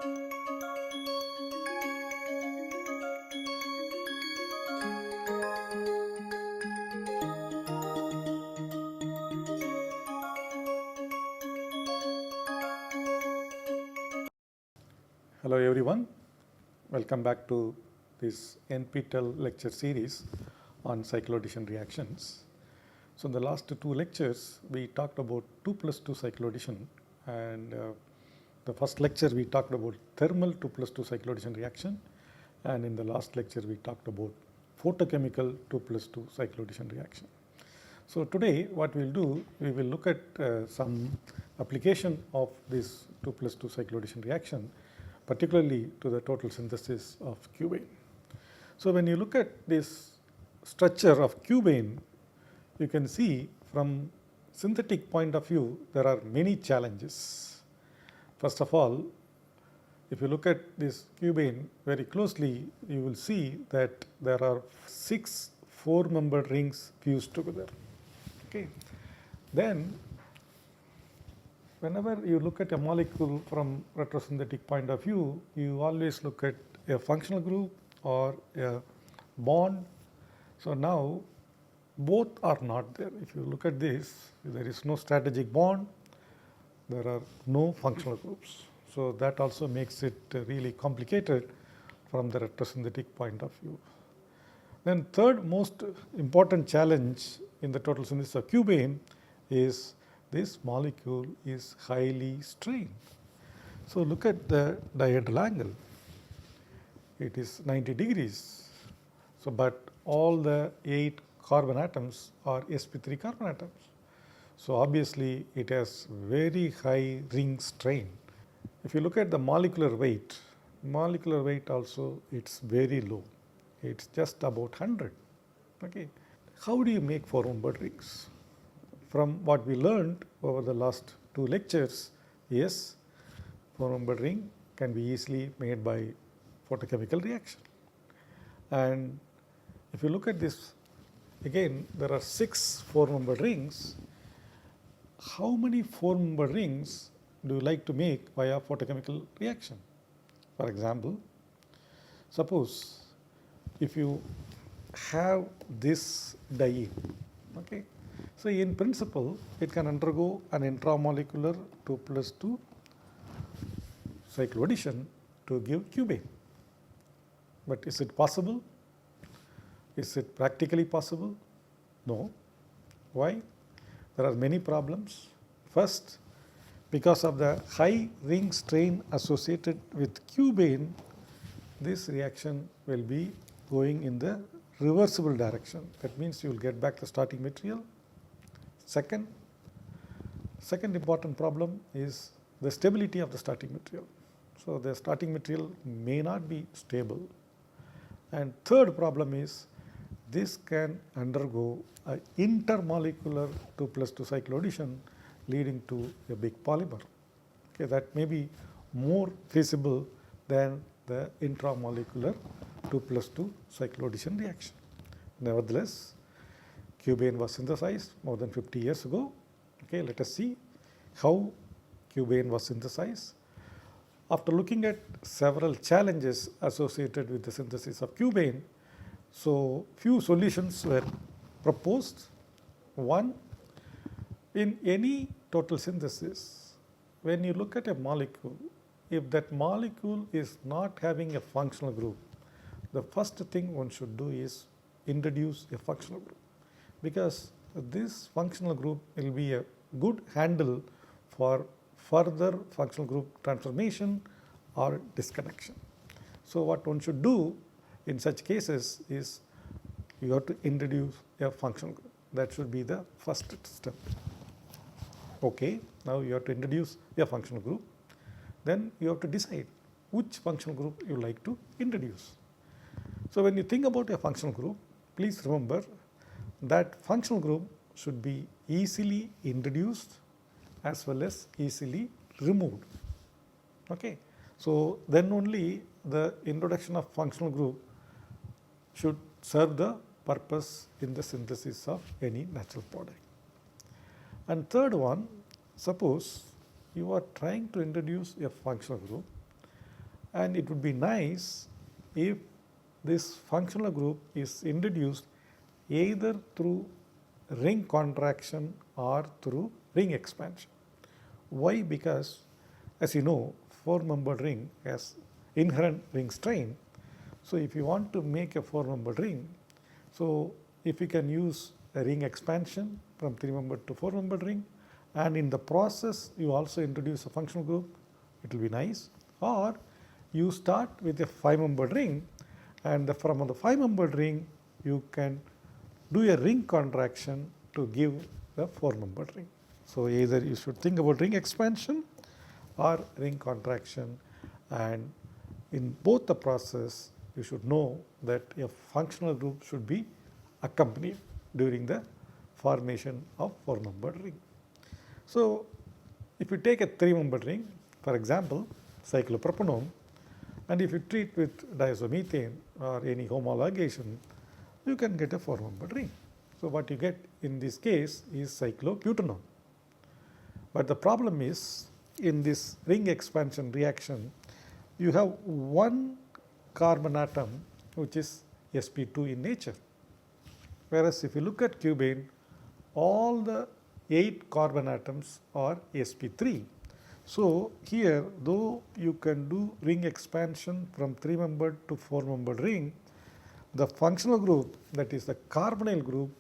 Hello everyone, welcome back to this NPTEL lecture series on cycloaddition reactions. So in the last two lectures we talked about 2+2 cycloaddition, and the first lecture we talked about thermal 2+2 cycloaddition reaction, and in the last lecture we talked about photochemical 2+2 cycloaddition reaction. So today what we will do, we will look at some application of this 2+2 cycloaddition reaction, particularly to the total synthesis of Cubane. So when you look at this structure of Cubane, you can see from synthetic point of view there are many challenges. First of all, if you look at this Cubane very closely, you will see that there are 6 4-membered rings fused together. Okay. Then whenever you look at a molecule from retrosynthetic point of view, you always look at a functional group or a bond. So now both are not there. If you look at this, there is no strategic bond, there are no functional groups. So that also makes it really complicated from the retrosynthetic point of view. Then third most important challenge in the total synthesis of Cubane is this molecule is highly strained. So look at the dihedral angle, it is 90 degrees. So but all the 8 carbon atoms are sp3 carbon atoms. So obviously it has very high ring strain. If you look at the molecular weight also it's very low. It's just about 100. Okay. How do you make 4-membered rings? From what we learned over the last 2 lectures, yes, 4-membered ring can be easily made by photochemical reaction. And if you look at this, again there are 6 4-membered rings. How many 4-membered rings do you like to make via photochemical reaction? For example, suppose if you have this diene, okay. So in principle it can undergo an intramolecular 2+2 cycloaddition to give Cubane. But is it possible? Is it practically possible? No. Why? There are many problems. First, because of the high ring strain associated with Cubane, this reaction will be going in the reversible direction. That means you will get back the starting material. Second important problem is the stability of the starting material. So the starting material may not be stable. And third problem is this can undergo an intermolecular 2+2 cycloaddition leading to a big polymer. Okay, that may be more feasible than the intramolecular 2+2 cycloaddition reaction. Nevertheless, Cubane was synthesized more than 50 years ago. Okay, let us see how Cubane was synthesized. After looking at several challenges associated with the synthesis of Cubane, so few solutions were proposed. One, in any total synthesis, when you look at a molecule, if that molecule is not having a functional group, the first thing one should do is introduce a functional group, because this functional group will be a good handle for further functional group transformation or disconnection. So what one should do in such cases is you have to introduce a functional group. That should be the first step. Okay, now you have to introduce a functional group. Then you have to decide which functional group you like to introduce. So when you think about a functional group, please remember that functional group should be easily introduced as well as easily removed. Okay. So then only the introduction of functional group should serve the purpose in the synthesis of any natural product. And third one, suppose you are trying to introduce a functional group and it would be nice if this functional group is introduced either through ring contraction or through ring expansion. Why? Because as you know, 4-membered ring has inherent ring strain. So if you want to make a 4-membered ring, so if you can use a ring expansion from 3-membered to 4-membered ring, and in the process you also introduce a functional group, it will be nice. Or you start with a 5-membered ring, and from the 5-membered ring you can do a ring contraction to give the 4-membered ring. So either you should think about ring expansion or ring contraction, and in both the process you should know that a functional group should be accompanied during the formation of 4-membered ring. So if you take a 3-membered ring, for example cyclopropanone, and if you treat with diazomethane or any homologation, you can get a 4-membered ring. So what you get in this case is cyclobutanone. But the problem is, in this ring expansion reaction, you have one carbon atom which is sp2 in nature. Whereas if you look at cubane, all the 8 carbon atoms are sp3. So here, though you can do ring expansion from 3-membered to 4-membered ring, the functional group, that is the carbonyl group,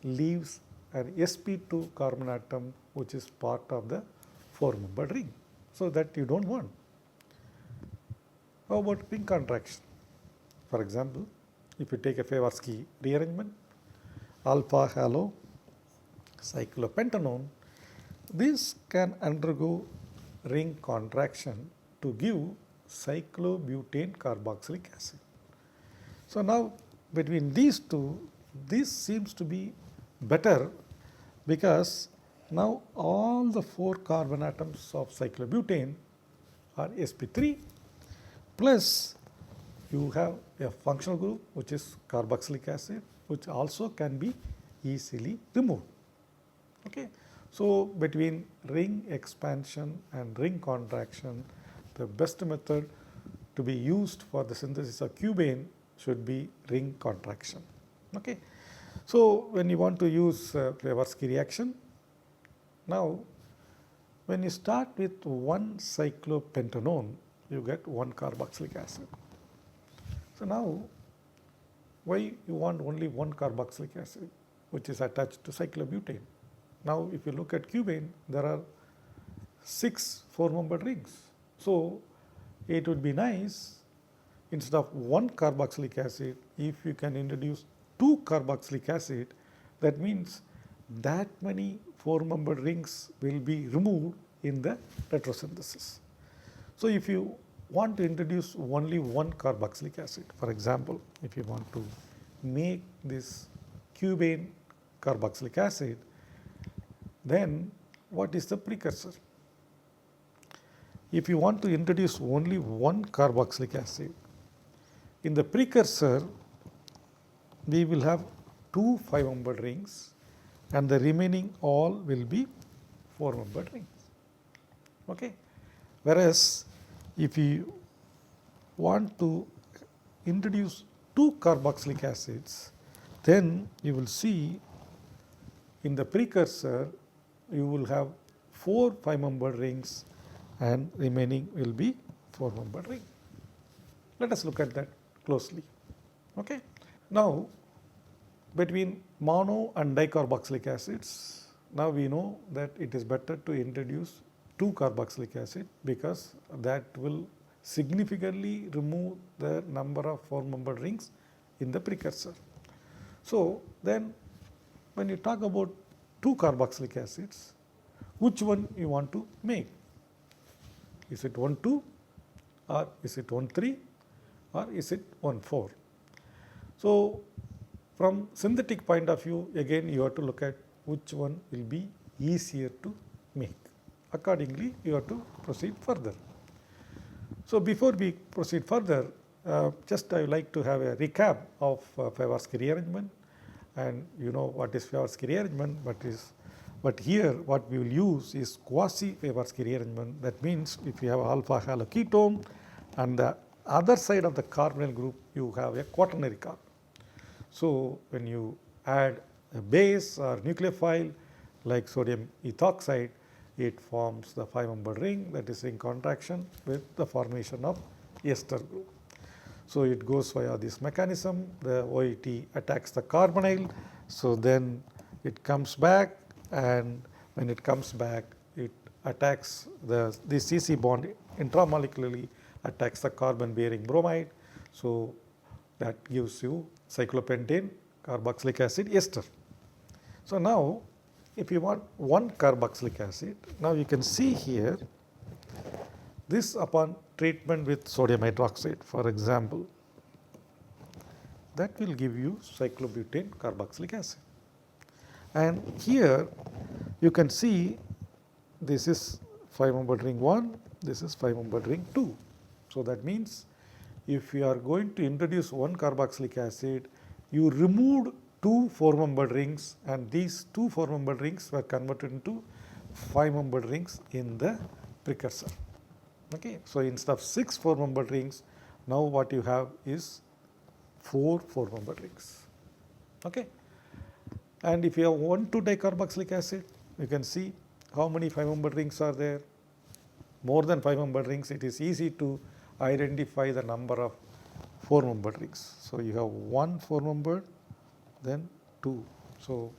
leaves an sp2 carbon atom which is part of the 4-membered ring. So that you don't want. How about ring contraction? For example, if you take a Favorskii rearrangement, alpha halo cyclopentanone, this can undergo ring contraction to give cyclobutane carboxylic acid. So now between these two, this seems to be better, because now all the 4 carbon atoms of cyclobutane are sp3, plus you have a functional group which is carboxylic acid, which also can be easily removed. Okay. So between ring expansion and ring contraction, the best method to be used for the synthesis of cubane should be ring contraction. Okay. So when you want to use Favorskii reaction, now when you start with 1 cyclopentanone, you get 1 carboxylic acid. So now why you want only 1 carboxylic acid which is attached to cyclobutane? Now if you look at cubane, there are 6 4-membered rings. So it would be nice, instead of 1 carboxylic acid, if you can introduce 2 carboxylic acid, that means that many 4-membered rings will be removed in the retrosynthesis. So if you want to introduce only 1 carboxylic acid, for example, if you want to make this cubane carboxylic acid, then what is the precursor? If you want to introduce only 1 carboxylic acid, in the precursor we will have 2 5-membered rings, and the remaining all will be 4-membered rings. Okay. Whereas if you want to introduce 2 carboxylic acids, then you will see in the precursor you will have 4 5-membered rings and remaining will be 4-membered ring. Let us look at that closely. Okay. Now between mono and dicarboxylic acids, now we know that it is better to introduce 2 carboxylic acid, because that will significantly remove the number of 4-membered rings in the precursor. So then when you talk about 2 carboxylic acids, which one you want to make? Is it 1,2 or is it 1,3 or is it 1,4? So from synthetic point of view, again you have to look at which one will be easier to make. Accordingly, you have to proceed further. So before we proceed further, just I would like to have a recap of Favorskii rearrangement, and you know what is Favorskii rearrangement, but here what we will use is quasi Favorskii rearrangement. That means if you have alpha haloketone and the other side of the carbonyl group you have a quaternary carbon. So, when you add a base or nucleophile like sodium ethoxide, it forms the 5-membered ring, that is ring contraction with the formation of ester group. So, it goes via this mechanism, the OET attacks the carbonyl, so then it comes back, and when it comes back it attacks the CC bond intramolecularly attacks the carbon bearing bromide. So, that gives you cyclopentane carboxylic acid ester. So, now if you want one carboxylic acid, now you can see here this upon treatment with sodium hydroxide for example, that will give you cyclobutane carboxylic acid. And here you can see this is 5-membered ring 1, this is 5-membered ring 2. So, that means if you are going to introduce one carboxylic acid, you removed 2 4-membered rings, and these 2 4-membered rings were converted into 5-membered rings in the precursor. Okay. So, instead of 6 4-membered rings, now what you have is 4 4-membered rings. Okay. And if you have 1,2-dicarboxylic acid, you can see how many 5-membered rings are there. More than 5-membered rings, it is easy to identify the number of 4-membered rings. So, you have 1 4-membered, then 2. So,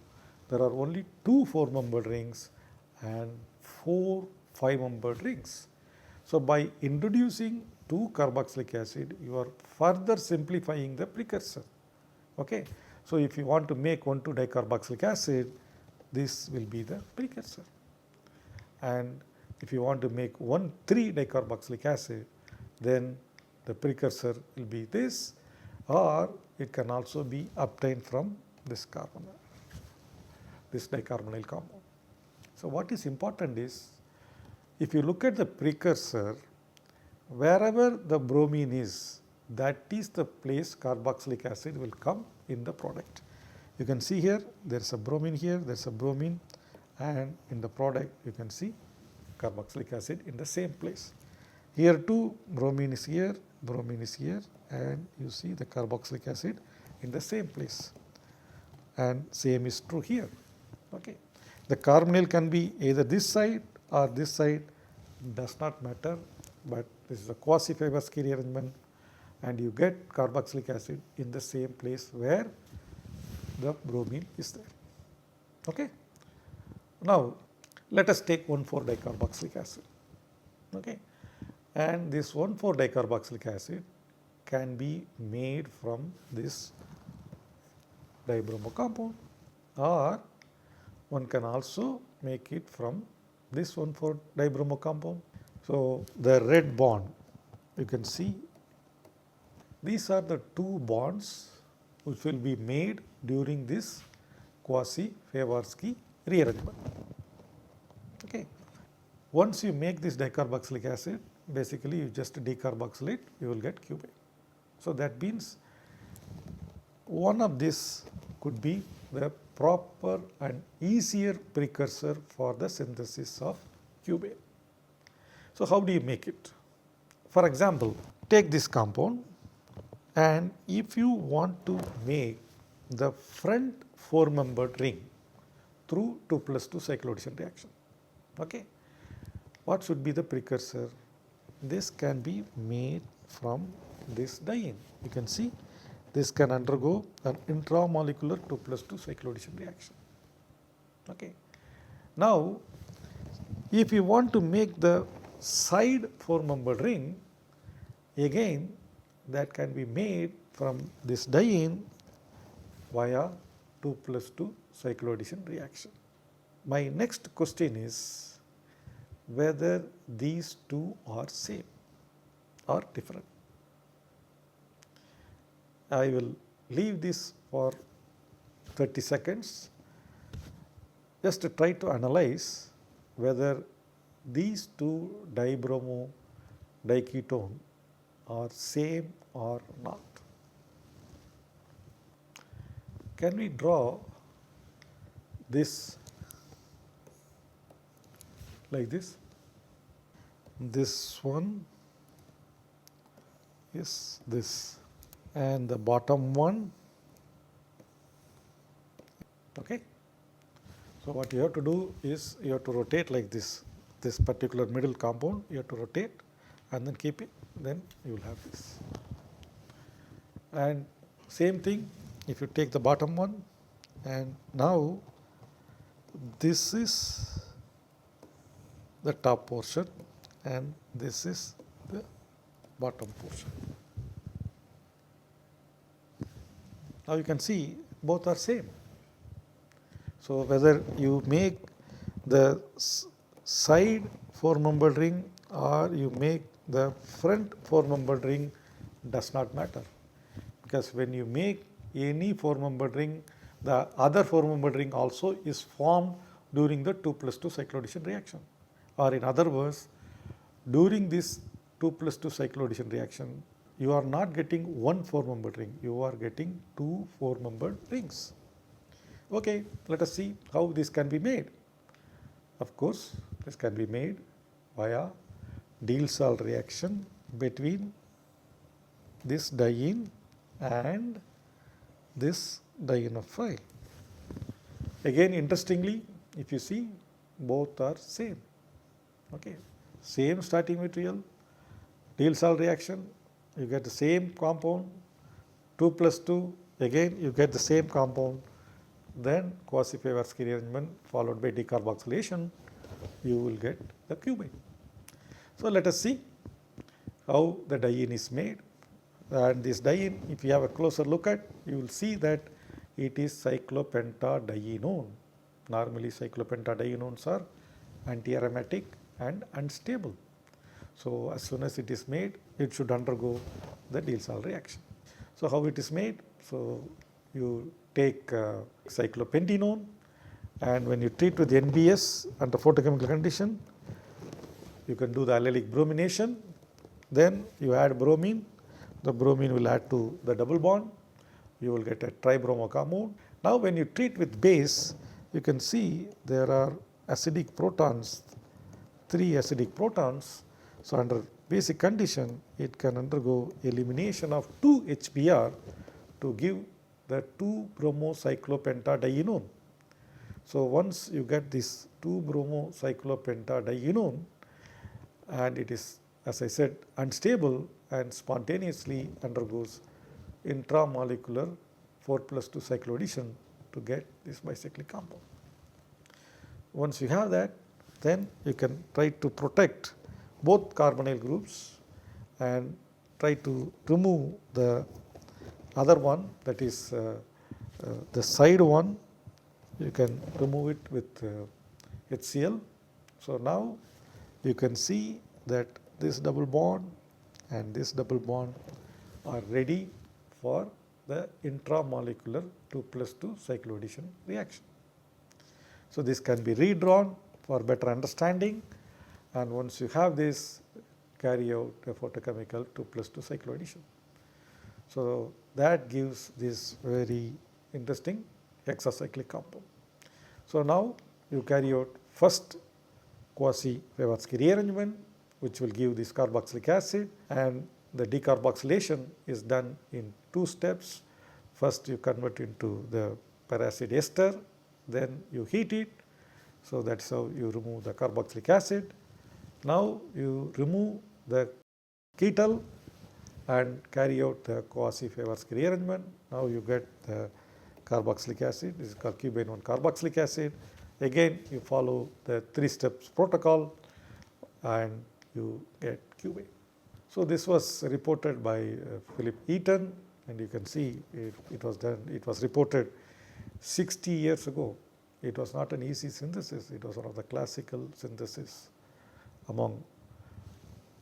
there are only 2 4-membered rings and 4 5-membered rings. So, by introducing 2 carboxylic acid, you are further simplifying the precursor. Okay. So, if you want to make 1,2-dicarboxylic acid, this will be the precursor. And if you want to make 1,3-dicarboxylic acid, then the precursor will be this, or it can also be obtained from this carbonyl, this dicarbonyl compound. So, what is important is, if you look at the precursor, wherever the bromine is, that is the place carboxylic acid will come in the product. You can see here, there is a bromine here, there is a bromine, and in the product you can see carboxylic acid in the same place. Here too, bromine is here, and you see the carboxylic acid in the same place, and same is true here. Okay. The carbonyl can be either this side or this side, does not matter, but this is a quasi-Favorskii rearrangement, and you get carboxylic acid in the same place where the bromine is there. Okay. Now, let us take 1,4-dicarboxylic acid. Okay. And this 1,4-dicarboxylic acid can be made from this dibromo compound, or one can also make it from this 1,4-dibromo compound. So, the red bond, you can see these are the 2 bonds which will be made during this quasi-Favorskii rearrangement. Okay. Once you make this dicarboxylic acid, basically you just decarboxylate, you will get Cubane. So, that means one of this could be the proper and easier precursor for the synthesis of Cubane. So, how do you make it? For example, take this compound, and if you want to make the front 4-membered ring through 2+2 cycloaddition reaction, okay, what should be the precursor? This can be made from this diene. You can see this can undergo an intramolecular 2+2 cycloaddition reaction. Okay. Now, if you want to make the side 4-membered ring, again that can be made from this diene via 2+2 cycloaddition reaction. My next question is whether these two are same or different. I will leave this for 30 seconds just to try to analyze whether these two dibromo diketone are same or not. Can we draw this like this? This one is this, and the bottom one. Okay. So what you have to do is you have to rotate like this particular middle compound you have to rotate and then keep it, then you will have this. And same thing if you take the bottom one, and now this is the top portion and this is the bottom portion. Now you can see both are same. So whether you make the side 4-membered ring or you make the front 4-membered ring does not matter, because when you make any 4-membered ring, the other 4-membered ring also is formed during the 2+2 cycloaddition reaction, or in other words, during this 2+2 cycloaddition reaction you are not getting one 4-membered ring, you are getting two 4-membered rings. Okay, let us see how this can be made. Of course, this can be made via Diels-Sal reaction between this diene and this diene of phi. Again, interestingly, if you see, both are same. Okay, same starting material, Diels-Sal reaction, you get the same compound, 2+2, again you get the same compound, then quasi-Favorskii rearrangement followed by decarboxylation, you will get the cubane. So let us see how the diene is made. And this diene, if you have a closer look at, you will see that it is cyclopentadieneone. Normally cyclopentadieneones are anti-aromatic and unstable. So as soon as it is made, it should undergo the Diels-Sal reaction. So how it is made? So you take cyclopentenone, and when you treat with NBS under photochemical condition, you can do the allylic bromination, then you add bromine, the bromine will add to the double bond, you will get a tribromo compound. Now when you treat with base, you can see there are acidic protons, 3 acidic protons. So under basic condition, it can undergo elimination of 2 HBr to give the 2-bromocyclopentadieneone. So once you get this 2-bromocyclopentadieneone, and it is, as I said, unstable and spontaneously undergoes intramolecular 4+2 cycloaddition to get this bicyclic compound. Once you have that, then you can try to protect both carbonyl groups and try to remove the other one, that is the side one, you can remove it with HCl. So now you can see that this double bond and this double bond are ready for the intramolecular 2+2 cycloaddition reaction. So this can be redrawn for better understanding, and once you have this, carry out a photochemical 2+2 cycloaddition. So that gives this very interesting hexacyclic compound. So now you carry out first quasi-Favorskii rearrangement, which will give this carboxylic acid, and the decarboxylation is done in 2 steps. First you convert into the peracid ester, then you heat it. So that's how you remove the carboxylic acid. Now you remove the ketal and carry out the quasi-Favorskii rearrangement. Now you get the carboxylic acid, this is called Cubane 1 carboxylic acid. Again you follow the 3 steps protocol and you get Cubane. So this was reported by Philip Eaton, and you can see it was done, it was reported 60 years ago. It was not an easy synthesis, it was one of the classical synthesis. Among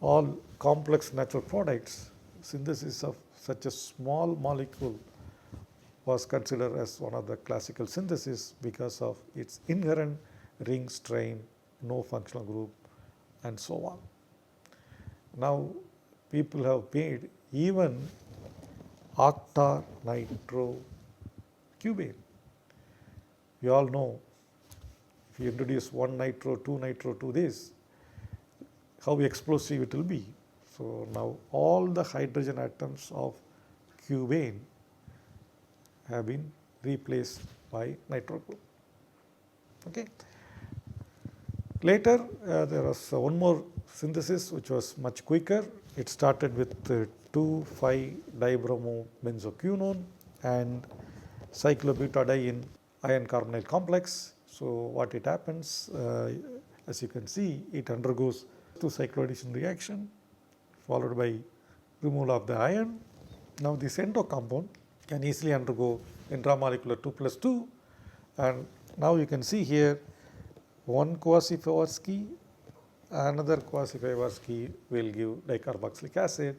all complex natural products, synthesis of such a small molecule was considered as one of the classical syntheses because of its inherent ring strain, no functional group, and so on. Now people have made even octa-nitrocubane. You all know, if you introduce 1 nitro, 2 nitro to this, how explosive it will be. So now all the hydrogen atoms of cubane have been replaced by nitro group. Okay. Later there was one more synthesis which was much quicker. It started with 2,5-dibromobenzoquinone and cyclobutadiene iron carbonyl complex. So what it happens, as you can see, it undergoes 2-cycloaddition reaction followed by removal of the iron. Now this endo compound can easily undergo intramolecular 2+2, and now you can see here one quasi-Favorskii, another quasi-Favorskii will give dicarboxylic acid,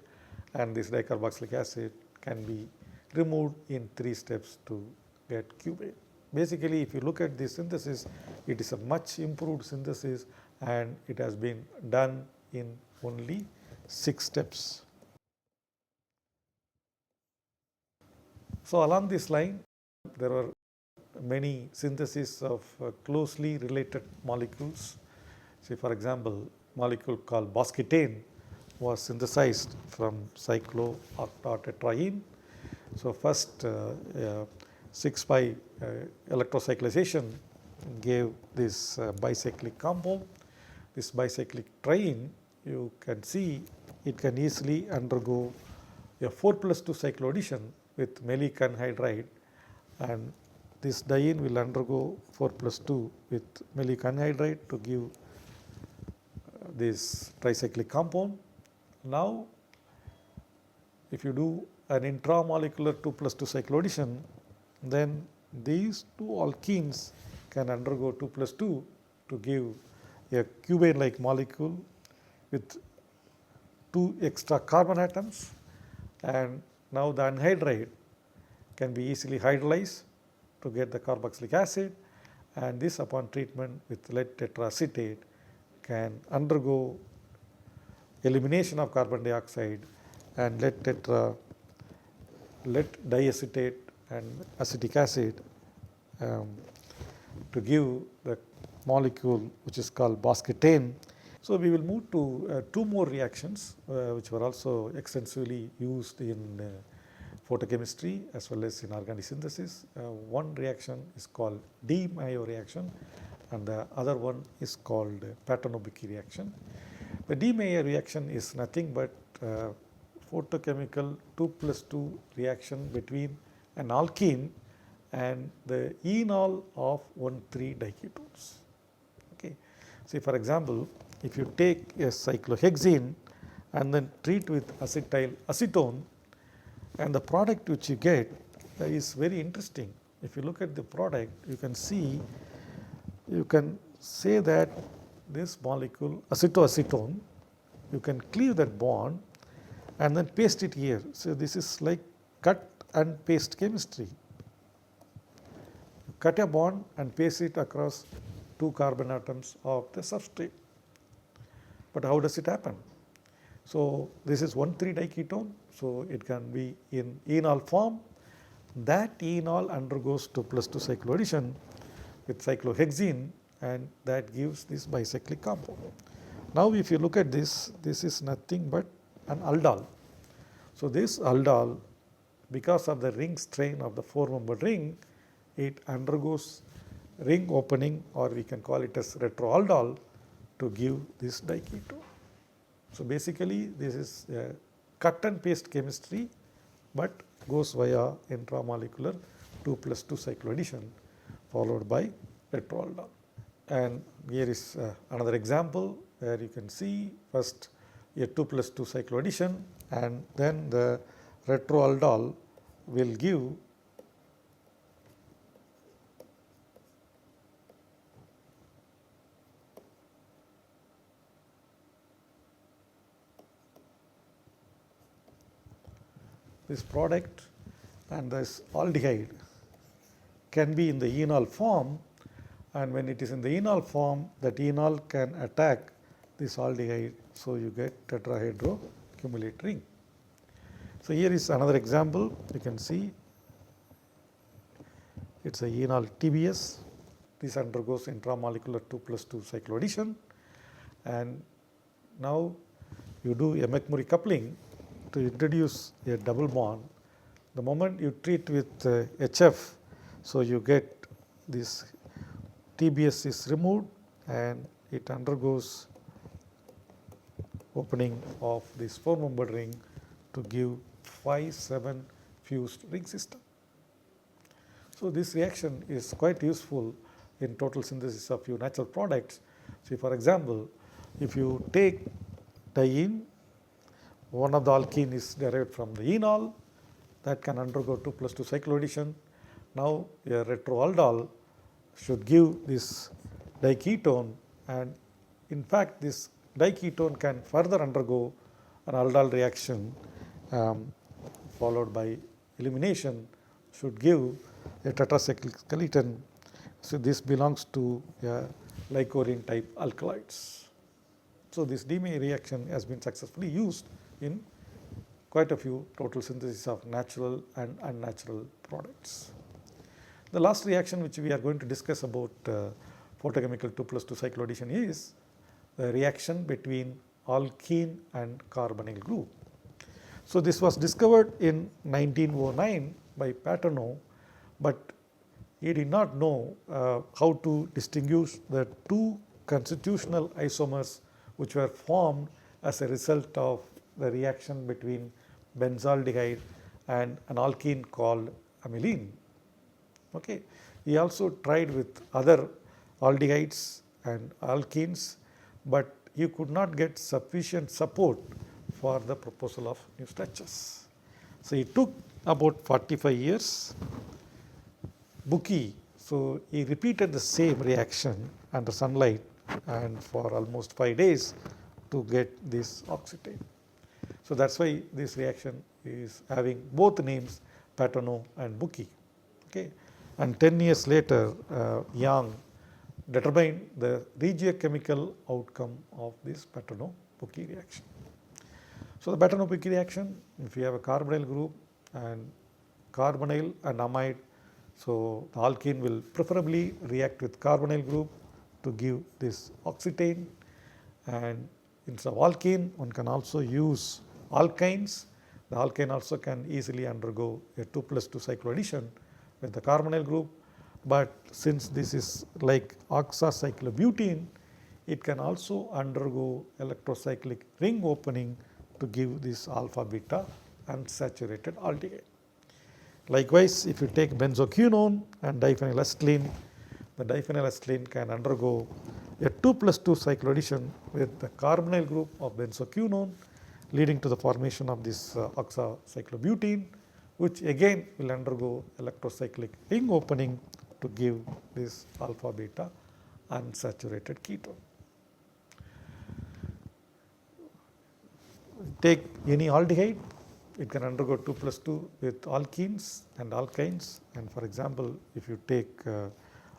and this dicarboxylic acid can be removed in 3 steps to get cubane. Basically, if you look at this synthesis, it is a much improved synthesis and it has been done in only 6 steps. So along this line, there were many syntheses of closely related molecules. Say for example, molecule called bosquetane was synthesized from cyclooctatetraene. So first 6-pi electrocyclization gave this bicyclic compound. This bicyclic triene, you can see it can easily undergo a 4+2 cycloaddition with maleic anhydride, and this diene will undergo 4+2 with maleic anhydride to give this tricyclic compound. Now if you do an intramolecular 2+2 cycloaddition, then these 2 alkenes can undergo 2+2 to give a cubane like molecule with 2 extra carbon atoms, and now the anhydride can be easily hydrolyzed to get the carboxylic acid, and this upon treatment with lead tetraacetate can undergo elimination of carbon dioxide and lead diacetate and acetic acid to give the molecule which is called bosquetane. So we will move to 2 more reactions which were also extensively used in photochemistry as well as in organic synthesis. One reaction is called DeMayo reaction and the other one is called Paternò-Büchi reaction. The DeMayo reaction is nothing but photochemical 2+2 reaction between an alkene and the enol of 1,3-diketones. Okay. See for example, if you take a cyclohexene and then treat with acetyl acetone, and the product which you get is very interesting. If you look at the product, you can see, you can say that this molecule acetoacetone, you can cleave that bond and then paste it here. So this is like cut and paste chemistry. You cut a bond and paste it across 2 carbon atoms of the substrate. But how does it happen? So this is 1,3-diketone, so it can be in enol form. That enol undergoes 2+2 cycloaddition with cyclohexene, and that gives this bicyclic compound. Now if you look at this, this is nothing but an aldol. So this aldol, because of the ring strain of the 4-membered ring, it undergoes ring opening, or we can call it as retroaldol, to give this diketone. So basically this is a cut and paste chemistry, but goes via intramolecular 2+2 cycloaddition followed by retroaldol. And here is another example where you can see first a 2+2 cycloaddition and then the retroaldol will give this product, and this aldehyde can be in the enol form, and when it is in the enol form, that enol can attack this aldehyde, so you get tetrahydrocumulate ring. So here is another example. You can see it's a enol TBS. This undergoes intramolecular 2+2 cycloaddition, and now you do a McMurray coupling to introduce a double bond. The moment you treat with HF, so you get this TBS is removed and it undergoes opening of this 4-membered ring to give 5-7 fused ring system. So this reaction is quite useful in total synthesis of few natural products. See, for example, if you take diene, one of the alkene is derived from the enol that can undergo 2+2 cycloaddition. Now a retroaldol should give this diketone, and in fact this diketone can further undergo an aldol reaction followed by elimination, should give a tetracyclic skeleton. So this belongs to lycorine type alkaloids. So this DeMayo reaction has been successfully used in quite a few total synthesis of natural and unnatural products. The last reaction which we are going to discuss about photochemical 2+2 cycloaddition is the reaction between alkene and carbonyl group. So this was discovered in 1909 by Paternò, but he did not know how to distinguish the two constitutional isomers which were formed as a result of the reaction between benzaldehyde and an alkene called amylene. Okay. He also tried with other aldehydes and alkenes, but he could not get sufficient support for the proposal of new structures. So it took about 45 years. Büchi, so he repeated the same reaction under sunlight and for almost 5 days to get this oxetane. So that's why this reaction is having both names, Paternò and Büchi. Okay. And 10 years later, Young determined the regiochemical outcome of this Paternò-Büchi reaction. So the Paternò-Büchi reaction, if you have a carbonyl group and carbonyl and amide, so the alkene will preferably react with carbonyl group to give this oxetane, and instead of alkene one can also use alkynes. The alkyne also can easily undergo a 2+2 cycloaddition with the carbonyl group, but since this is like oxacyclobutene, it can also undergo electrocyclic ring opening to give this alpha beta unsaturated aldehyde. Likewise, if you take benzoquinone and diphenylacetylene, the diphenylacetylene can undergo a 2+2 cycloaddition with the carbonyl group of benzoquinone, leading to the formation of this oxacyclobutene, which again will undergo electrocyclic ring opening to give this alpha beta unsaturated ketone. Take any aldehyde, it can undergo 2+2 with alkenes and alkynes, and for example, if you take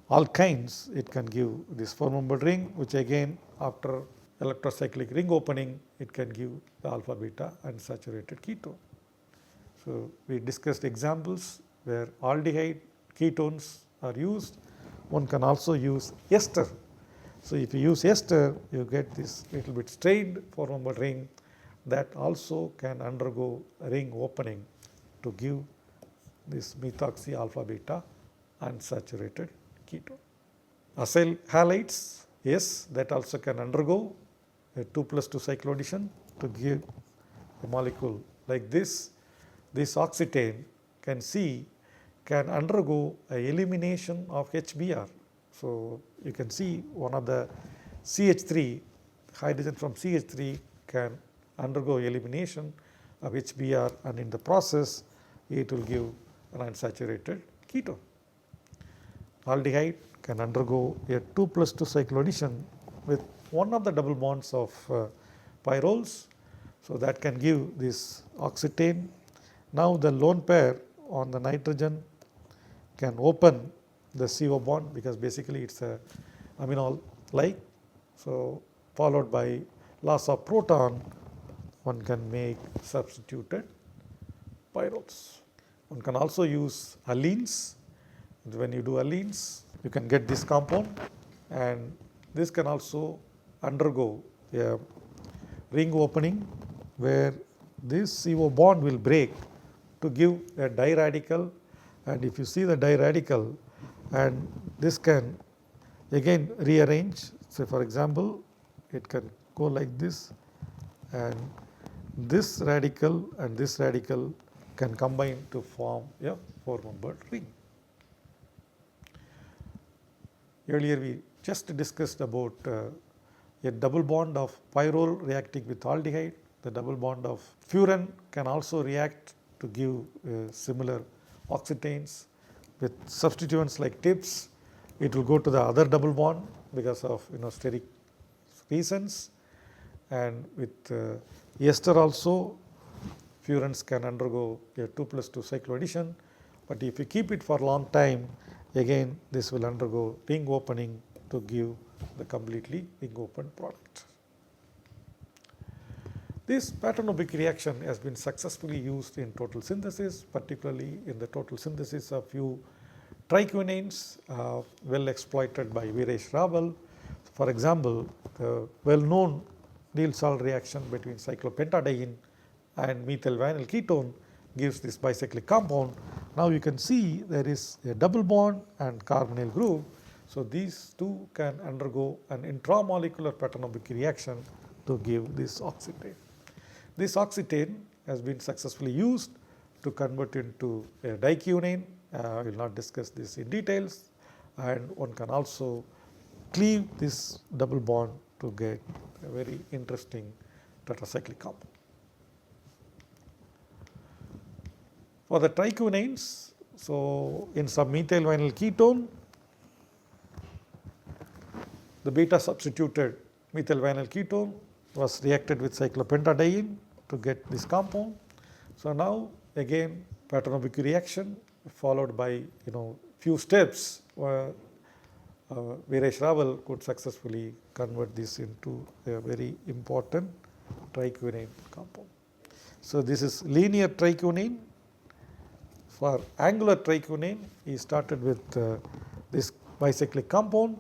alkynes, it can give this 4-membered ring, which again after electrocyclic ring opening, it can give the alpha beta unsaturated ketone. So we discussed examples where aldehyde ketones are used. One can also use ester. So if you use ester, you get this little bit strained 4-membered ring that also can undergo ring opening to give this methoxy alpha beta unsaturated ketone. Acyl halides, yes, that also can undergo a 2+2 cycloaddition to give a molecule like this. This oxetane can undergo a elimination of HBr. So you can see one of the CH3, hydrogen from CH3 can undergo elimination of HBr, and in the process it will give an unsaturated ketone. Aldehyde can undergo a 2+2 cycloaddition with one of the double bonds of pyrols, so that can give this oxetane. Now the lone pair on the nitrogen can open the CO bond, because basically it's a aminol like, so followed by loss of proton, one can make substituted pyrols. One can also use allenes. When you do allenes, you can get this compound, and this can also undergo a ring opening where this CO bond will break to give a diradical, and if you see the diradical, and this can again rearrange. So, for example, it can go like this, and this radical and this radical can combine to form a 4-membered ring. Earlier we just discussed about a double bond of pyrrole reacting with aldehyde. The double bond of furan can also react to give similar oxytanes. With substituents like TIPS, it will go to the other double bond because of steric reasons, and with ester also furans can undergo a 2+2 cycloaddition, but if you keep it for a long time, again this will undergo ring opening to give the completely ring open product. This Paternò-Büchi reaction has been successfully used in total synthesis, particularly in the total synthesis of few tricunanes well exploited by Weierstraubel. For example, the well-known Neal-Salt reaction between cyclopentadiene and methyl vinyl ketone gives this bicyclic compound. Now you can see there is a double bond and carbonyl group. So these two can undergo an intramolecular Paternò-Büchi reaction to give this oxytane. This oxytane has been successfully used to convert into a dicunane. I will not discuss this in details, and one can also cleave this double bond to get a very interesting tetracyclic compound. For the tricunanes, so in some methyl vinyl ketone, the beta substituted methyl vinyl ketone was reacted with cyclopentadiene to get this compound. So now again Paternò-Büchi reaction followed by few steps where Weierstraubel could successfully convert this into a very important tricunane compound. So this is linear tricunane. For angular tricunane, he started with this bicyclic compound,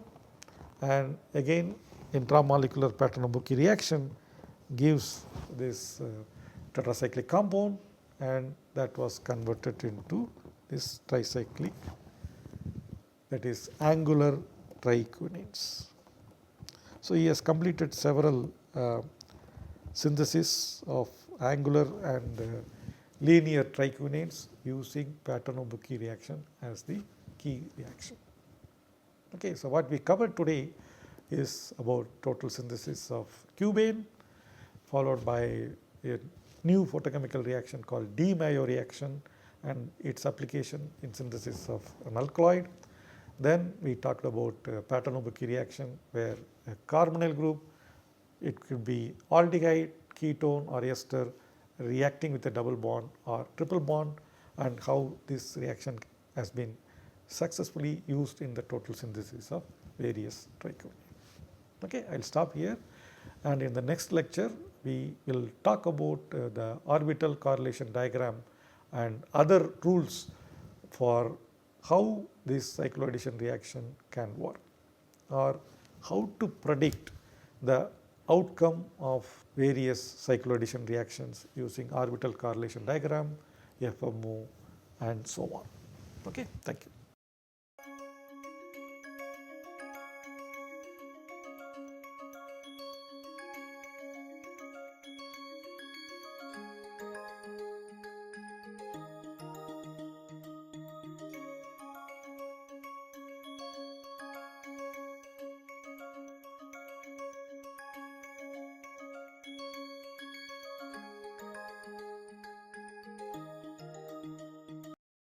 and again intramolecular Paternò-Büchi reaction gives this tetracyclic compound, and that was converted into this tricyclic, that is angular tricunanes. So he has completed several syntheses of angular and linear tricunanes using Paternò-Büchi reaction as the key reaction. Okay, so what we covered today is about total synthesis of cubane, followed by a new photochemical reaction called DeMayo reaction and its application in synthesis of an alkaloid. Then we talked about Paternò-Büchi reaction where a carbonyl group, it could be aldehyde, ketone or ester reacting with a double bond or triple bond, and how this reaction has been successfully used in the total synthesis of various trichomes. Okay, I will stop here, and in the next lecture we will talk about the orbital correlation diagram and other rules for how this cycloaddition reaction can work, or how to predict the outcome of various cycloaddition reactions using orbital correlation diagram, FMO and so on. Okay, thank you.